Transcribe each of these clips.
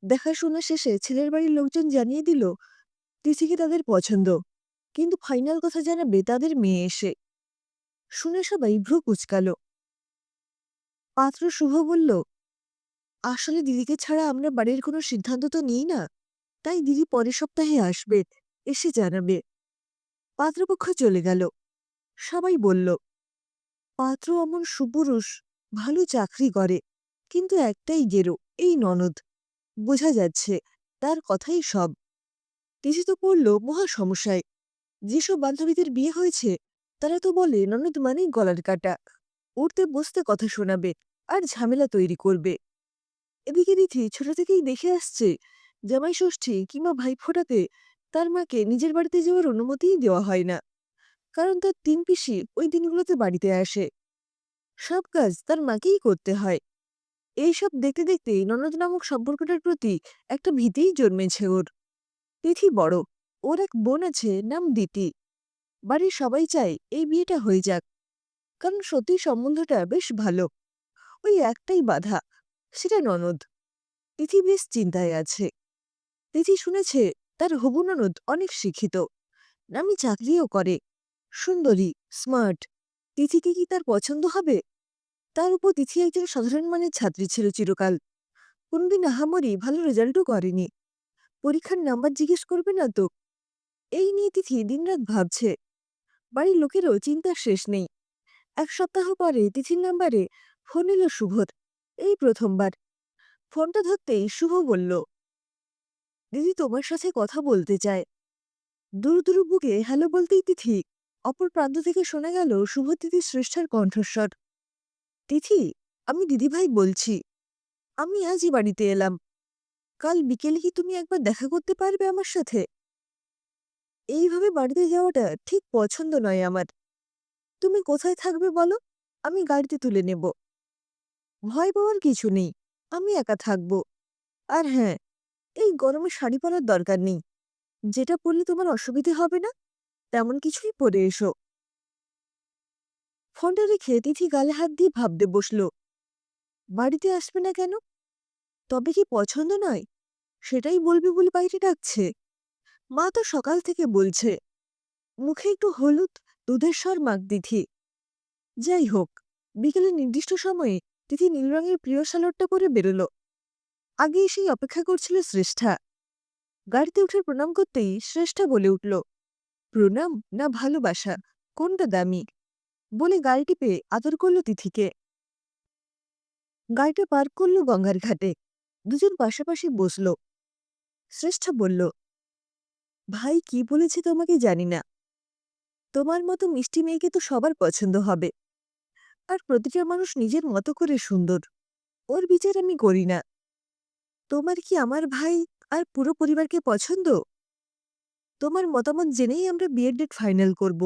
দেখাশোনা শেষে ছেলের বাড়ির লোকজন জানিয়ে দিল তিথিকে তাদের পছন্দ, কিন্তু ফাইনাল কথা জানাবে তাদের মেয়ে এসে। শুনে সবাই ভ্রু কুঁচকাল। পাত্র শুভ বলল, আসলে দিদিকে ছাড়া আমরা বাড়ির কোনো সিদ্ধান্ত তো নিই না, তাই দিদি পরের সপ্তাহে আসবে, এসে জানাবে। পাত্রপক্ষ চলে গেল। সবাই বলল, পাত্র অমন সুপুরুষ, ভালো চাকরি করে, কিন্তু একটাই গেরো, এই ননদ। বোঝা যাচ্ছে তার কথাই সব। তিথি তো পড়ল মহা সমস্যায়। যেসব বান্ধবীদের বিয়ে হয়েছে তারা তো বলে ননদ মানেই গলার কাটা, উঠতে বসতে কথা শোনাবে আর ঝামেলা তৈরি করবে। এদিকে তিথি ছোট থেকেই দেখে আসছে জামাই ষষ্ঠী কিংবা ভাইফোঁটাতে তার মাকে নিজের বাড়িতে যাওয়ার অনুমতিই দেওয়া হয় না, কারণ তার তিন পিসি ওই দিনগুলোতে বাড়িতে আসে। সব কাজ তার মাকেই করতে হয়। এইসব দেখতে দেখতেই ননদ নামক সম্পর্কটার প্রতি একটা ভীতিই জন্মেছে ওর। তিথি বড়, ওর এক বোন আছে নাম দিতি। বাড়ির সবাই চায় এই বিয়েটা হয়ে যাক, কারণ সত্যি সম্বন্ধটা বেশ ভালো। ওই একটাই বাধা, সেটা ননদ। তিথি বেশ চিন্তায় আছে। তিথি শুনেছে তার হবু ননদ অনেক শিক্ষিত, নামি চাকরিও করে, সুন্দরী, স্মার্ট। তিথিকে কি তার পছন্দ হবে? তার উপর তিথি একজন সাধারণ মানের ছাত্রী ছিল চিরকাল, কোনদিন আহামরি ভালো রেজাল্টও করেনি। পরীক্ষার নাম্বার জিজ্ঞেস করবে না তো? এই নিয়ে তিথি দিনরাত ভাবছে। বাড়ির লোকেরও চিন্তার শেষ নেই। এক সপ্তাহ পরে তিথির নাম্বারে ফোন এলো শুভর। এই প্রথমবার। ফোনটা ধরতেই শুভ বলল, দিদি তোমার সাথে কথা বলতে চায়। দুরু দুরু বুকে হ্যালো বলতেই তিথি অপর প্রান্ত থেকে শোনা গেল শুভতিথি শ্রেষ্ঠার কণ্ঠস্বর। তিথি, আমি দিদিভাই বলছি। আমি আজই বাড়িতে এলাম। কাল বিকেলে কি তুমি একবার দেখা করতে পারবে আমার সাথে? এইভাবে বাড়িতে যাওয়াটা ঠিক পছন্দ নয় আমার। তুমি কোথায় থাকবে বলো, আমি গাড়িতে তুলে নেব। ভয় পাওয়ার কিছু নেই, আমি একা থাকব। আর হ্যাঁ, এই গরমে শাড়ি পরার দরকার নেই। যেটা পরলে তোমার অসুবিধে হবে না তেমন কিছুই পরে এসো। ফোনটা রেখে তিথি গালে হাত দিয়ে ভাবতে বসল। বাড়িতে আসবে না কেন? তবে কি পছন্দ নয়? সেটাই বলবে বলে বাইরে ডাকছে। মা তো সকাল থেকে বলছে। মুখে একটু হলুদ, দুধের স্বর মাখ তিথি। যাই হোক, বিকেলে নির্দিষ্ট সময়ে তিথি নীল রঙের প্রিয় সালোয়ারটা পরে বেরোল। আগে এসেই অপেক্ষা করছিল শ্রেষ্ঠা। গাড়িতে উঠে প্রণাম করতেই শ্রেষ্ঠা বলে উঠল, প্রণাম না ভালোবাসা, কোনটা দামি? বলে গাড়ি টিপে আদর করল তিথিকে। গাড়িটা পার্ক করল গঙ্গার ঘাটে। দুজন পাশাপাশি বসল। শ্রেষ্ঠা বলল, ভাই কি বলেছে তোমাকে জানি না। তোমার মতো মিষ্টি মেয়েকে তো সবার পছন্দ হবে, আর প্রতিটা মানুষ নিজের মতো করে সুন্দর, ওর বিচার আমি করি না। তোমার কি আমার ভাই আর পুরো পরিবারকে পছন্দ? তোমার মতামত জেনেই আমরা বিয়ের ডেট ফাইনাল করব।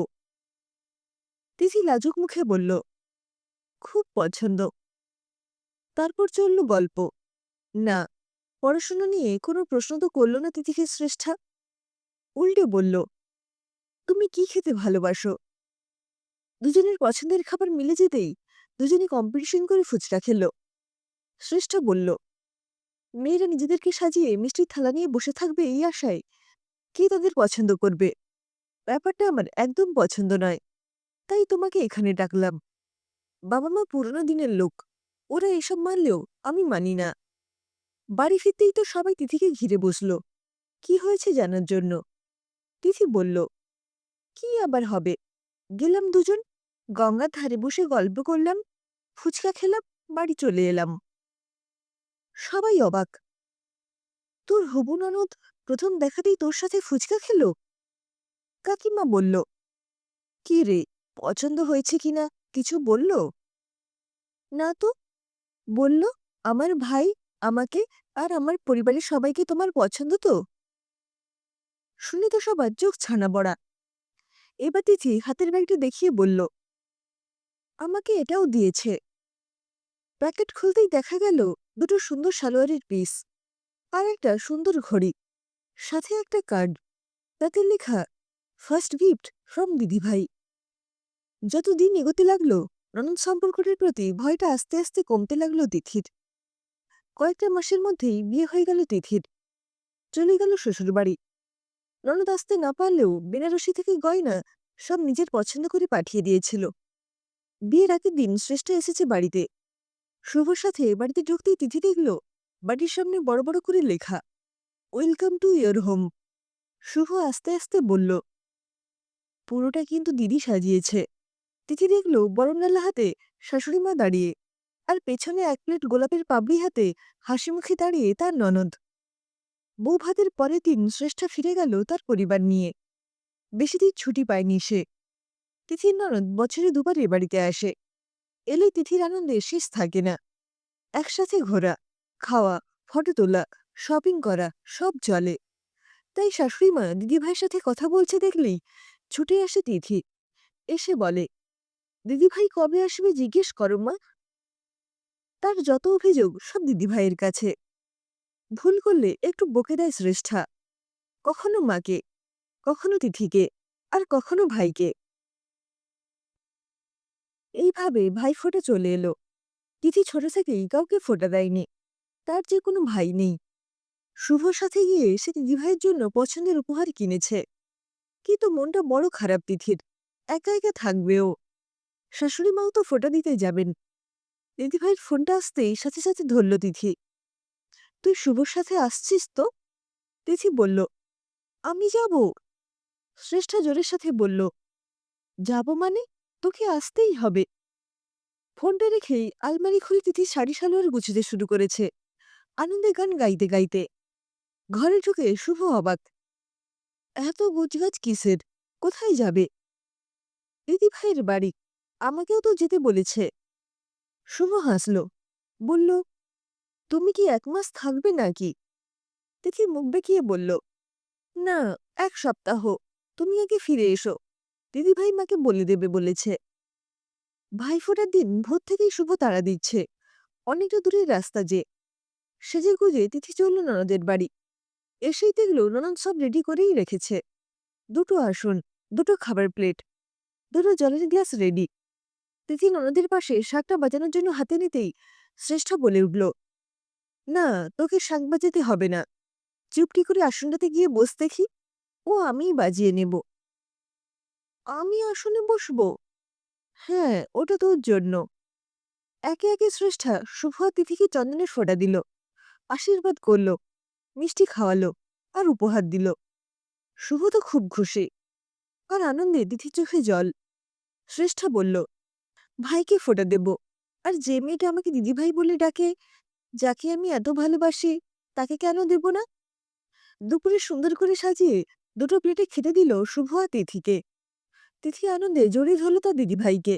তিথি লাজুক মুখে বলল, খুব পছন্দ। তারপর চলল গল্প। না, পড়াশোনা নিয়ে কোনো প্রশ্ন তো করল না তিথিকে শ্রেষ্ঠা। উল্টে বলল, তুমি কি খেতে ভালোবাসো? দুজনের পছন্দের খাবার মিলে যেতেই দুজনে কম্পিটিশন করে ফুচকা খেল। শ্রেষ্ঠা বলল, মেয়েরা নিজেদেরকে সাজিয়ে মিষ্টির থালা নিয়ে বসে থাকবে এই আশায় কে তাদের পছন্দ করবে? ব্যাপারটা আমার একদম পছন্দ নয়, তাই তোমাকে এখানে ডাকলাম। বাবা মা পুরোনো দিনের লোক, ওরা এসব মানলেও আমি মানি না। বাড়ি ফিরতেই তো সবাই তিথিকে ঘিরে বসল, কি হয়েছে জানার জন্য। তিথি বলল, কি আবার হবে, গেলাম দুজন, গঙ্গার ধারে বসে গল্প করলাম, ফুচকা খেলাম, বাড়ি চলে এলাম। সবাই অবাক। তোর হবু ননদ প্রথম দেখাতেই তোর সাথে ফুচকা খেলো? কাকিমা বলল, কি রে, পছন্দ হয়েছে কিনা কিছু বলল? না তো। বলল, আমার ভাই, আমাকে আর আমার পরিবারের সবাইকে তোমার পছন্দ তো। শুনে তো সবার চোখ ছানা বড়া। এবার তিথি হাতের ব্যাগটা দেখিয়ে বলল, আমাকে এটাও দিয়েছে। প্যাকেট খুলতেই দেখা গেল দুটো সুন্দর সালোয়ারের পিস আর একটা সুন্দর ঘড়ি, সাথে একটা কার্ড, তাতে লেখা, ফার্স্ট গিফট ফ্রম দিদিভাই। যত দিন এগোতে লাগলো ননদ সম্পর্কটির প্রতি ভয়টা আস্তে আস্তে কমতে লাগলো তিথির। কয়েকটা মাসের মধ্যেই বিয়ে হয়ে গেল তিথির। চলে গেল শ্বশুরবাড়ি। ননদ আসতে না পারলেও বেনারসি থেকে গয়না সব নিজের পছন্দ করে পাঠিয়ে দিয়েছিল। বিয়ের আগের দিন শ্রেষ্ঠ এসেছে বাড়িতে। শুভর সাথে বাড়িতে ঢুকতেই তিথি দেখল বাড়ির সামনে বড় বড় করে লেখা, ওয়েলকাম টু ইয়োর হোম। শুভ আস্তে আস্তে বলল, পুরোটা কিন্তু দিদি সাজিয়েছে। তিথি দেখল বরণডালা হাতে শাশুড়ি মা দাঁড়িয়ে, আর পেছনে এক প্লেট গোলাপের পাবড়ি হাতে হাসিমুখে দাঁড়িয়ে তার ননদ। বউ ভাতের পরের দিন শ্রেষ্ঠা ফিরে গেল তার পরিবার নিয়ে। বেশিদিন ছুটি পায়নি সে। তিথির ননদ বছরে দুবার এ বাড়িতে আসে। এলে তিথির আনন্দে শেষ থাকে না। একসাথে ঘোরা, খাওয়া, ফটো তোলা, শপিং করা সব চলে। তাই শাশুড়ি মা দিদিভাইয়ের সাথে কথা বলছে দেখলেই ছুটে আসে তিথি। এসে বলে, দিদিভাই কবে আসবে জিজ্ঞেস করো মা। তার যত অভিযোগ সব দিদিভাইয়ের কাছে। ভুল করলে একটু বকে দেয় শ্রেষ্ঠা, কখনো মাকে, কখনো তিথিকে, আর কখনো ভাইকে। এইভাবে ভাইফোঁটা চলে এলো। তিথি ছোট থেকেই কাউকে ফোঁটা দেয়নি। তার যে কোনো ভাই নেই। শুভর সাথে গিয়ে সে দিদিভাইয়ের জন্য পছন্দের উপহার কিনেছে। কিন্তু মনটা বড় খারাপ তিথির। একা একা থাকবেও। শাশুড়ি মাও তো ফোঁটা দিতে যাবেন। দিদিভাইয়ের ফোনটা আসতেই সাথে সাথে ধরল তিথি। তুই শুভর সাথে আসছিস তো? তিথি বলল, আমি যাব। শ্রেষ্ঠা জোরের সাথে বলল, যাব মানে? তোকে আসতেই হবে। ফোনটা রেখেই আলমারি খুলে তিথি শাড়ি সালোয়ার গুছতে শুরু করেছে, আনন্দে গান গাইতে গাইতে। ঘরে ঢুকে শুভ অবাক। এত গোছগাছ কিসের? কোথায় যাবে? দিদিভাইয়ের বাড়ি। আমাকেও তো যেতে বলেছে। শুভ হাসল, বলল, তুমি কি 1 মাস থাকবে নাকি? তিথি মুখ বেঁকিয়ে বলল, না, 1 সপ্তাহ। তুমি আগে ফিরে এসো। দিদিভাই মাকে বলে দেবে বলেছে। ভাইফোঁটার দিন ভোর থেকেই শুভ তাড়া দিচ্ছে। অনেকটা দূরের রাস্তা যে। সেজে গুজে তিথি চলল ননদের বাড়ি। এসেই দেখল ননদ সব রেডি করেই রেখেছে। 2টো আসন, 2টো খাবার প্লেট, 2টো জলের গ্লাস রেডি। তিথি ননদের পাশে শাঁখটা বাজানোর জন্য হাতে নিতেই শ্রেষ্ঠ বলে উঠল, না, তোকে শাঁখ বাজাতে হবে না। চুপটি করে আসনটাতে গিয়ে বস দেখি। ও আমিই বাজিয়ে নেব। আমি আসনে বসবো? হ্যাঁ, ওটা তোর জন্য। একে একে শ্রেষ্ঠা শুভ আর তিথিকে চন্দনের ফোঁটা দিল, আশীর্বাদ করল, মিষ্টি খাওয়ালো, আর উপহার দিল। শুভ তো খুব খুশি, আর আনন্দে তিথির চোখে জল। শ্রেষ্ঠা বলল, ভাইকে ফোঁটা দেব। আর যে মেয়েটা আমাকে দিদিভাই বলে ডাকে, যাকে আমি এত ভালোবাসি, তাকে কেন দেব না? দুপুরে সুন্দর করে সাজিয়ে 2টো প্লেটে খেতে দিল শুভ আর তিথিকে। তিথি আনন্দে জড়িয়ে ধরল তার দিদিভাইকে।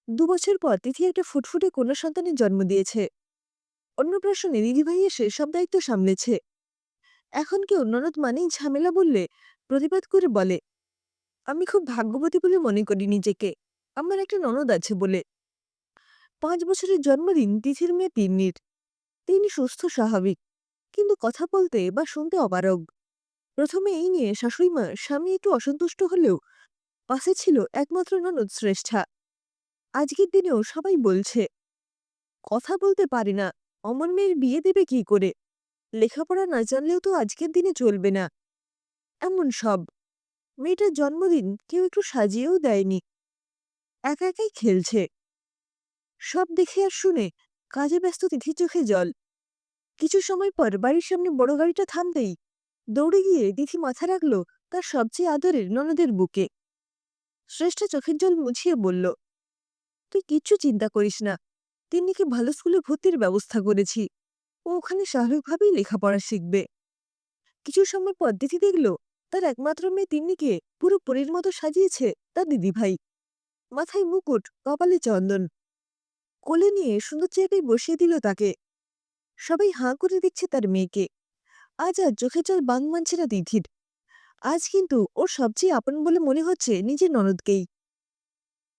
2 বছর পর তিথি একটা ফুটফুটে কন্যা সন্তানের জন্ম দিয়েছে। অন্নপ্রাশনে দিদিভাই এসে সব দায়িত্ব সামলেছে। এখন কেউ ননদ মানেই ঝামেলা বললে প্রতিবাদ করে বলে, আমি খুব ভাগ্যবতী বলে মনে করি নিজেকে, আমার একটা ননদ আছে বলে। 5 বছরের জন্মদিন তিথির মেয়ে তিন্নির। তিনি সুস্থ স্বাভাবিক, কিন্তু কথা বলতে বা শুনতে অপারগ। প্রথমে এই নিয়ে শাশুড়িমা স্বামী একটু অসন্তুষ্ট হলেও পাশে ছিল একমাত্র ননদ শ্রেষ্ঠা। আজকের দিনেও সবাই বলছে, কথা বলতে পারে না, অমন মেয়ের বিয়ে দেবে কি করে? লেখাপড়া না জানলেও তো আজকের দিনে চলবে না। এমন সব। মেয়েটার জন্মদিন কেউ একটু সাজিয়েও দেয়নি। একা একাই খেলছে। সব দেখে আর শুনে কাজে ব্যস্ত তিথির চোখে জল। কিছু সময় পর বাড়ির সামনে বড় গাড়িটা থামতেই দৌড়ে গিয়ে তিথি মাথা রাখল তার সবচেয়ে আদরের ননদের বুকে। শ্রেষ্ঠা চোখের জল মুছিয়ে বলল, তুই কিচ্ছু চিন্তা করিস না। তিন্নিকে ভালো স্কুলে ভর্তির ব্যবস্থা করেছি। ও ওখানে স্বাভাবিকভাবেই লেখাপড়া শিখবে। কিছু সময় পর তিথি দেখল তার একমাত্র মেয়ে তিন্নিকে পুরো পরীর মতো সাজিয়েছে তার দিদিভাই। মাথায় মুকুট, কপালে চন্দন। কোলে নিয়ে সুন্দর জায়গায় বসিয়ে দিল তাকে। সবাই হাঁ করে দেখছে তার মেয়েকে। আজ আর চোখে জল বাঁধ মানছে না তিথির। আজ কিন্তু ওর সবচেয়ে আপন বলে মনে হচ্ছে নিজের ননদকেই।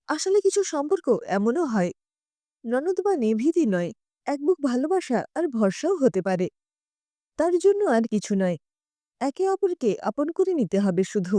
আসলে কিছু সম্পর্ক এমনও হয়, ননদ বা নেভৃতি নয়, এক বুক ভালোবাসা আর ভরসাও হতে পারে। তার জন্য আর কিছু নয়, একে অপরকে আপন করে নিতে হবে শুধু।